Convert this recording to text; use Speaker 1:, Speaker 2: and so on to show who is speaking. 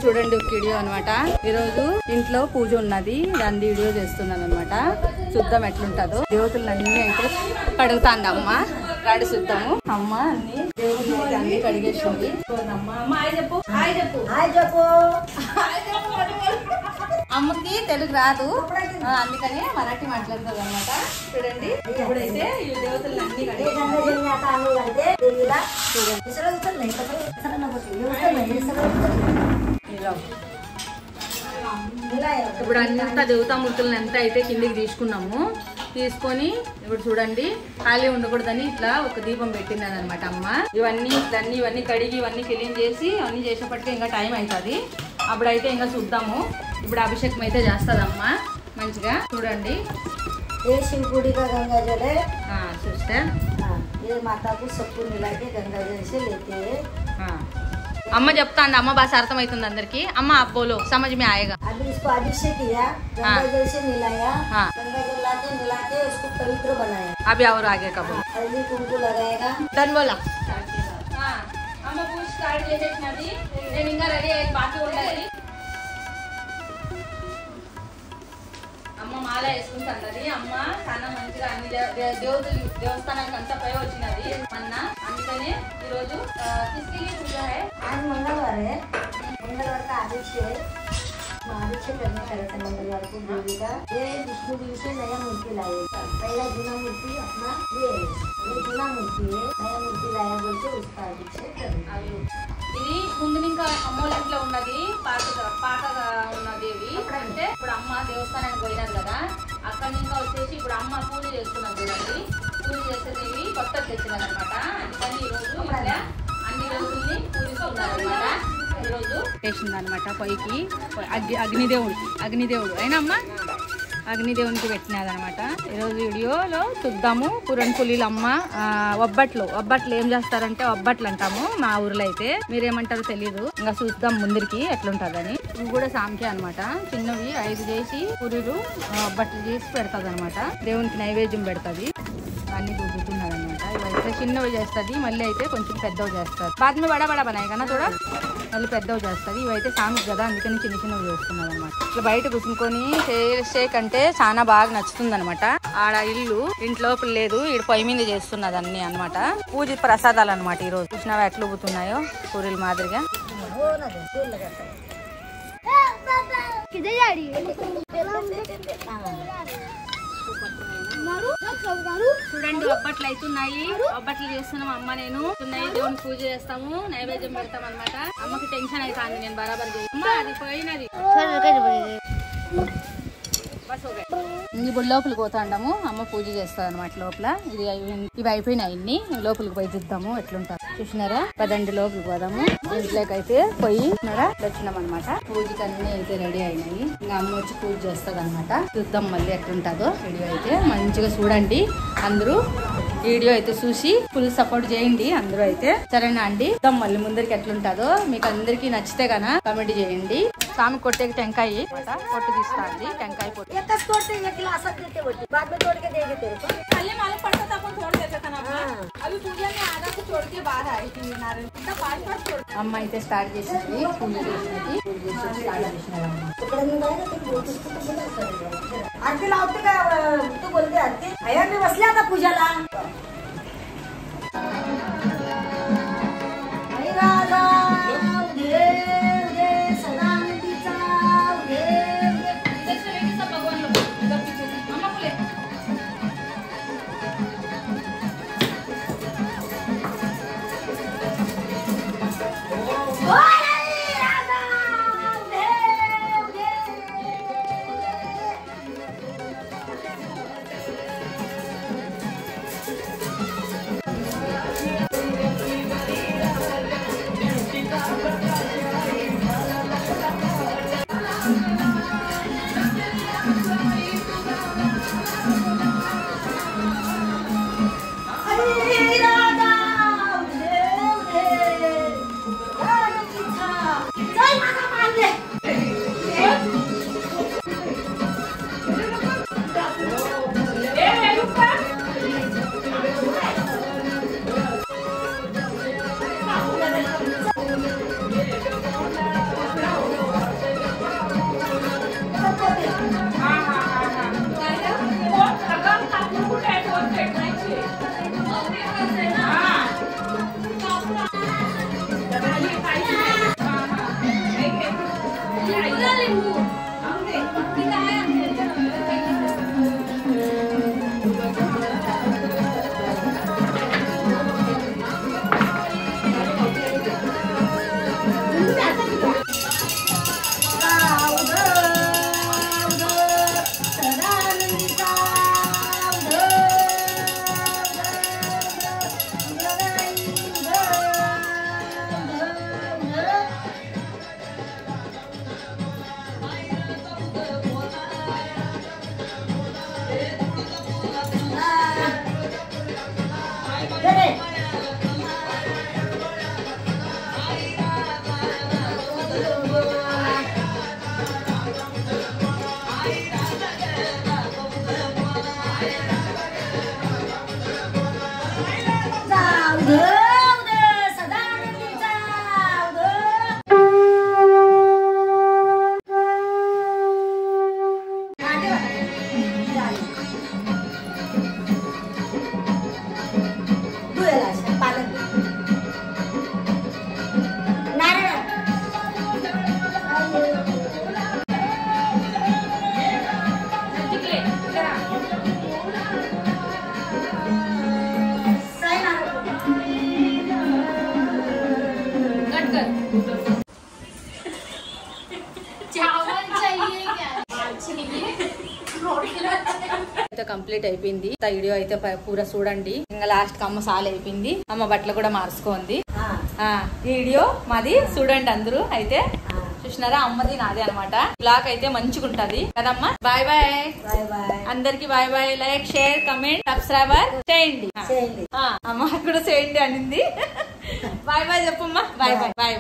Speaker 1: చూడండి ఒక వీడియో అనమాట. ఈరోజు ఇంట్లో పూజ ఉన్నది, దాని వీడియో చేస్తున్నాను అనమాట. చూద్దాం ఎట్లుంటదో. దేవతలన్నీ అయితే కడుగుతాంది అమ్మ. రాడి చూద్దాము. అమ్మ అన్ని దేవుళ్ళు అయితే అన్ని కడిగేసింది. అమ్మకి తెలుగు రాదు, అందుకని మరాఠీ మాట్లాడుతుంది అనమాట. చూడండి ఇప్పుడైతే ఈ దేవతలు అన్ని ఇప్పుడు అంతా దేవతామూర్తులను ఎంత అయితే కిందికి తీసుకున్నాము. తీసుకొని ఇప్పుడు చూడండి ఖాళీ ఉండకూడదని ఇట్లా ఒక దీపం పెట్టిందని అనమాట అమ్మ. ఇవన్నీ కడిగి ఇవన్నీ క్లీన్ చేసి అన్ని చేసేపటికి ఇంకా టైం అవుతుంది. అప్పుడైతే ఇంకా చూద్దాము. ఇప్పుడు అభిషేకం అయితే చేస్తుంది అమ్మ మంచిగా. చూడండి
Speaker 2: ये शिवपुरी का गंगा जल है
Speaker 1: सिस्टर।
Speaker 2: ये माता को सबको मिला के गंगा जल से लेते हैं।
Speaker 1: अम्मा చెప్తా అండి, అమ్మ భాష అర్థమవుతుంది అందరికి. అమ్మ आप बोलो समझ में आएगा।
Speaker 2: अभी इसको अभिषेक किया, गंगा जल से मिलाया, गंगा जल लाके मिला के उसको पवित्र बनाया।
Speaker 1: अभी और आगे का बोलो।
Speaker 2: हल्दी कुमकुम लगाएगा।
Speaker 1: डन बोला। అమ్మ పూజ స్టార్ట్ చేసేసినది. నేను ఇంకా రెడీ అయ్యి బాకీ ఉండాలి. అమ్మ మాల వేసుకుంటున్నది. అమ్మ చాలా మంచిగా అన్ని దేవస్థానానికి అంతా పై వచ్చినది మొన్న. అందుకనే ఈరోజు किसकी पूजा है?
Speaker 2: आज मंगलवार है, मंगलवार का अभिषेक करने का रहता है। मंगलवार को देवी का ये विष्णु देवी से नया मूर्ति लाए। पहला जूना मूर्ति अपना ये जूना मूर्ति है, नया मूर्ति लाया बोल के उसका अभिषेक करना।
Speaker 1: ఇది ముందు ఇంకా అమ్మోళ్ళ ఇంట్లో ఉన్నది, పాతగా ఉన్నది. అంటే ఇప్పుడు అమ్మ దేవస్థానానికి పోయినారు కదా, అక్కడి ఇంకా వచ్చేసి ఇప్పుడు అమ్మ పూజ చేస్తున్నారు చూడండి. పూజ చేసేది కొత్తది తెచ్చినారు అనమాట. అందుకని ఈరోజు ఇలా అన్ని రోజుల్ని పూజిస్తున్నారు అనమాట. ఈరోజు చేసింది అనమాట పొయ్యికి అగ్నిదేవుడు అయినా అమ్మ అగ్నిదేవునికి పెట్టినదనమాట. ఈరోజు వీడియోలో చూద్దాము. పులిలు అమ్మ ఒబ్బట్లు ఏం చేస్తారంటే ఒబ్బట్లు అంటాము మా ఊర్లో అయితే. మీరేమంటారో తెలీదు. ఇంకా చూద్దాం ముందరికి ఎట్లుంటదని. ఇవి కూడా సాంఖ్య అనమాట. చిన్నవి 5 చేసి పురీలు ఒబ్బట్లు చేసి పెడతాది అనమాట. దేవునికి నైవేద్యం పెడతాది. అన్ని దుద్దుతున్నారు అనమాట. ఇవైతే చిన్నవి చేస్తుంది, మళ్ళీ అయితే కొంచెం పెద్దవి చేస్తారు. బాద్మే బడా బనాయి కదా చూడ, మళ్ళీ పెద్దవి చేస్తుంది. ఇవైతే సామిక్ కదా, అందుకని చిన్నవి చేస్తున్నారు అనమాట. ఇట్లా బయట కూర్చుని చేసే కంటే చాలా బాగా నచ్చుతుంది అనమాట. ఆడ ఇంట్లోపల లేదు, ఈడ పొయ్యి మీద చేస్తున్నది అన్ని అనమాట. పూజ ప్రసాదాలు అనమాట. ఈ రోజు చూసినావా ఎట్లా ఊగుతున్నాయో పూరీల మాదిరిగా. చూడండి ఒబ్బట్లు అవుతున్నాయి. ఒబ్బట్లు చేస్తున్నాం అమ్మ నేను. దేవుని పూజ చేస్తాము, నైవేద్యం పెడతాం అనమాట. అమ్మకి టెన్షన్ అవుతుంది నేను బరాబర్ చేయి. అమ్మ అది పోయినది ఇప్పుడు లోపలికి పోతాండము. అమ్మ పూజ చేస్తుంది అనమాట లోపల. ఇవి అయిపోయినాయి. ఇన్ని లోపలికి పోయి చూద్దాము ఎట్లుంటారు. చూసినారా? పదండి లోపలికి పోదాము. ఇంట్లోకి అయితే పోయి వచ్చినాం అనమాట. పూజకి అన్ని అయితే రెడీ అయినాయి. ఇంకా అమ్మ వచ్చి పూజ చేస్తుంది అనమాట. చూద్దాం మళ్ళీ ఎట్లుంటుందో. వీడియో అయితే మంచిగా చూడండి అందరూ. వీడియో అయితే చూసి ఫుల్ సపోర్ట్ చేయండి అందరూ అయితే. సరేనా అండి? చూద్దాం మళ్ళీ ముందరికి ఎట్లుంటుందో. మీకు అందరికి నచ్చితే గానా కామెంట్ చేయండి. స్వామి కొట్టే టెంకాయ పొట్టు తీస్తా అండి. టెంకాయ పొట్టు అమ్మ అయితే స్టార్ట్ చేసింది పూజ చేసినది.
Speaker 2: बसल्या आता पूजाला.
Speaker 1: అయితే కంప్లీట్ అయిపోయింది. వీడియో అయితే పూర చూడండి. ఇంకా లాస్ట్ కి అమ్మ సాల్ అయిపోయింది. అమ్మ బట్టలు కూడా మార్చుకోండి. ఈ వీడియో మాది చూడండి అందరూ. అయితే చూసినారా, అమ్మది నాది అనమాట. బ్లాగ్ అయితే మంచిగా ఉంటది కదమ్మా. బాయ్ బాయ్ అందరికి. Bye bye. Like, share, comment, subscriber చేయండి. అమ్మ కూడా చేయండి అనింది. బాయ్ బాయ్ చెప్పమ్మా. Bye bye bye.